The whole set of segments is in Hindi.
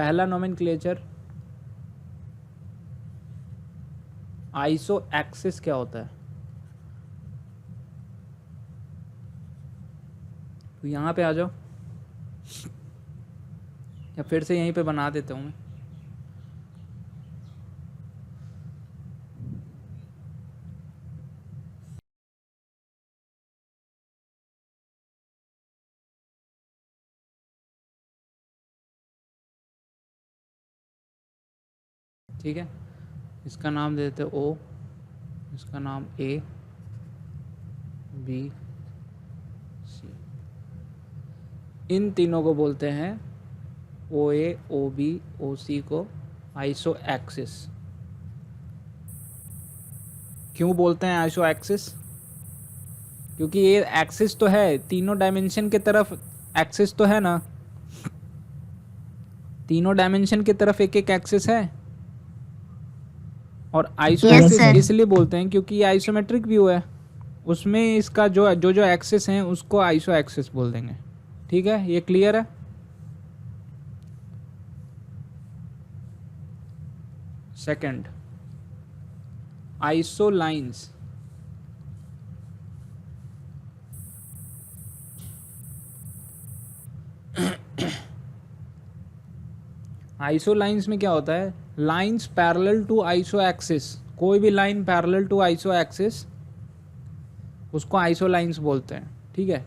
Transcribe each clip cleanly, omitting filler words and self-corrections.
पहला नोमेनक्लेचर आइसो एक्सिस क्या होता है? तो यहाँ पे आ जाओ, या फिर से यहीं पे बना देता हूँ मैं। ठीक है, इसका नाम दे देते ओ, इसका नाम ए बी सी। इन तीनों को बोलते हैं ओ ए, ओ बी, ओ सी को आइसो एक्सिस। क्यों बोलते हैं आइसो एक्सिस? क्योंकि ये एक्सिस तो है, तीनों डायमेंशन की तरफ एक्सिस तो है ना, तीनों डायमेंशन की तरफ एक एक एक्सिस है। और आइसो एक्सिस इसलिए बोलते हैं क्योंकि ये आइसोमेट्रिक व्यू है, उसमें इसका जो जो जो एक्सिस हैं उसको आइसो एक्सिस बोल देंगे। ठीक है, ये क्लियर है? Second, iso lines. Iso lines में क्या होता है? Lines parallel to iso axis, कोई भी line parallel to iso axis उसको आइसो लाइंस बोलते हैं। ठीक है,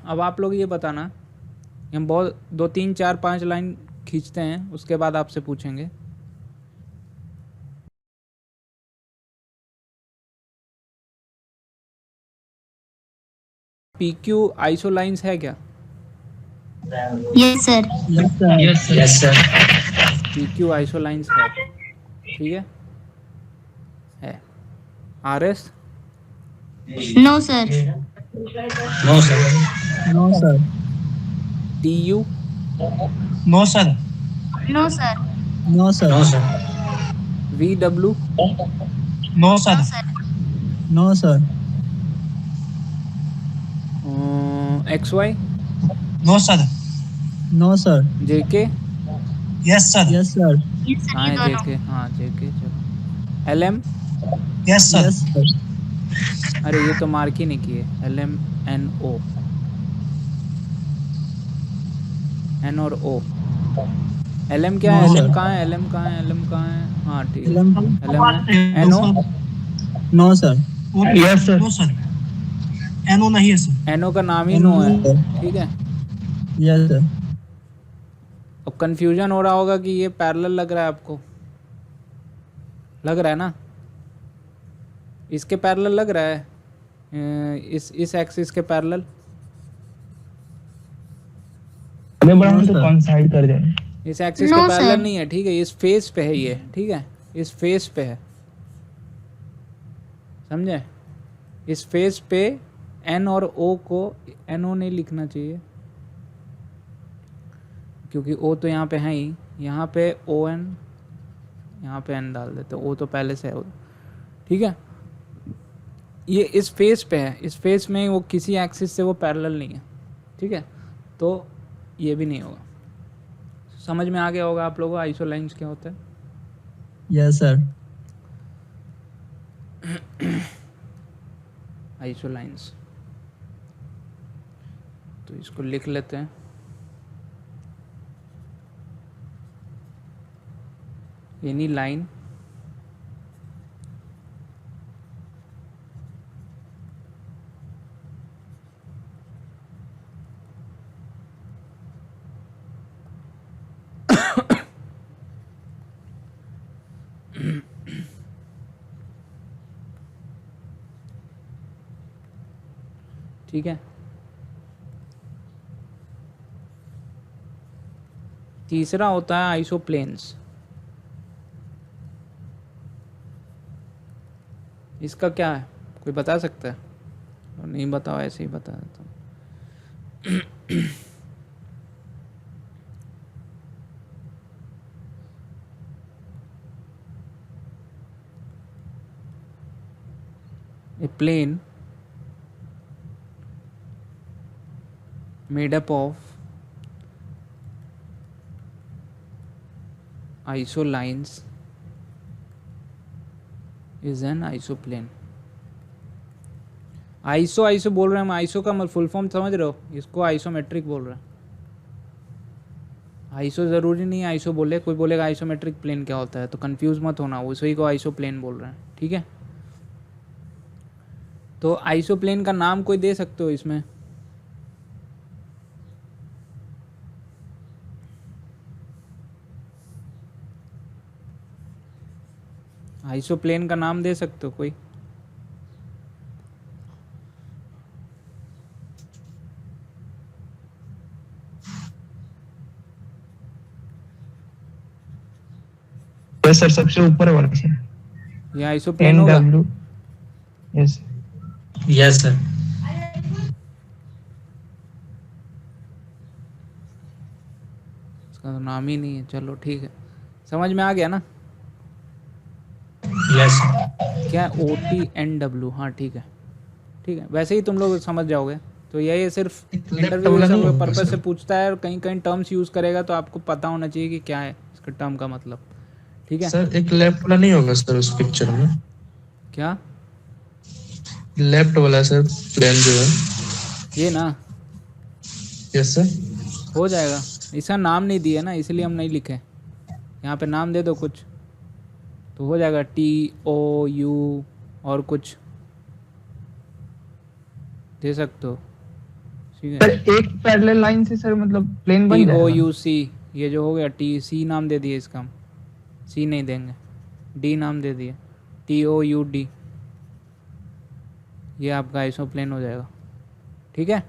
अब आप लोग ये बताना, हम बहुत 2 3 4 5 लाइन खींचते हैं, उसके बाद आपसे पूछेंगे पी क्यू आइसो लाइंस है क्या? Yes sir. Yes sir. P Q isolines है। ठीक है। R S? No sir. No sir. No sir. T U? No sir. No sir. No sir. No sir. V W? No sir. No sir. X Y? No sir. No sir. J K? Yes sir. Yes sir. कहाँ है जे के? हाँ जे के, चलो। L M? Yes sir. Yes sir. अरे ये तो मार्क ही नहीं किए। L M N O, N और ओ। एल एम क्या है? No, L M sir. कहाँ है? एल एम कहाँ है? एल एम कहाँ है? हाँ ठीक है, LM? एल एम है। N O? No sir. Yes sir. No sir. N O नहीं है सर। एन ओ का नाम ही नो है। ठीक है, यस सर। अब कंफ्यूजन हो रहा होगा कि ये पैरेलल लग रहा है आपको, लग रहा है ना? इसके पैरेलल लग रहा है, इस एक्सिस के पैरेलल। अबे बड़ा हम तो कौन साइड कर दें? इस एक्सिस के No, पैरेलल sir. नहीं है। ठीक है, इस फेस पे है ये। ठीक है, इस फेस पे है, समझे? इस फेस पे एन और ओ को, एन ओ नहीं लिखना चाहिए क्योंकि ओ तो यहाँ पे है ही, यहाँ पे ओ एन, यहाँ पे एन डाल देते, ओ तो पहले से है। ठीक है, ये इस फेस पे है, इस फेस में वो किसी एक्सिस से वो पैरेलल नहीं है। ठीक है, तो ये भी नहीं होगा। समझ में आ गया होगा आप लोगों को आइसो लाइंस क्या होता है? Yes sir. आइसो लाइंस, तो इसको लिख लेते हैं। एनी लाइन ठीक है। तीसरा होता है आइसोप्लेन्स। इसका क्या है, कोई बता सकता है? और नहीं बताओ, ऐसे ही बता देता हूँ। A plane made up of isolines is an isoplane. Iso बोल रहे हैं हम, आइसो का फुल फॉर्म समझ रहे हो, इसको आइसोमेट्रिक बोल रहे हैं। आइसो ज़रूरी नहीं है आइसो बोले, कोई बोलेगा आइसोमेट्रिक प्लेन क्या होता है, तो कंफ्यूज मत होना, उसी को आइसो प्लेन बोल रहे हैं, ठीक है। तो आइसो प्लेन का नाम कोई दे सकते हो इसमें? आइसो प्लेन का नाम दे सकते हो कोई? यस सर, सबसे ऊपर वाला सर। ये आइसो प्लेन होगा? NW। Yes yes sir. इसका तो नाम ही नहीं है, चलो ठीक है, समझ में आ गया ना? यस क्या OTNW, हाँ ठीक है, ठीक है, वैसे ही तुम लोग समझ जाओगे। तो यही सिर्फ इंटरव्यू वाला नहीं सब होगा पर्पज से सर। पूछता है, और कहीं कहीं टर्म्स यूज़ करेगा तो आपको पता होना चाहिए कि क्या है इसका टर्म का मतलब, ठीक है। सर एक लेफ्ट वाला नहीं होगा सर उस पिक्चर में? क्या? लेफ्ट वाला सर प्लेन जो है। ये ना यस सर। हो जाएगा, इसका नाम नहीं दिया ना, इसलिए हम नहीं लिखे। यहाँ पे नाम दे दो कुछ तो हो जाएगा, TOU और कुछ दे सकते हो, ठीक सर है। एक पैरेलल लाइन से सर मतलब प्लेन बन जाएगा। TOUC, ये जो हो गया, TC नाम दे दिए इसका हम, C नहीं देंगे, D नाम दे दिए, TOUD, ये आपका आइसोप्लेन हो जाएगा, ठीक है।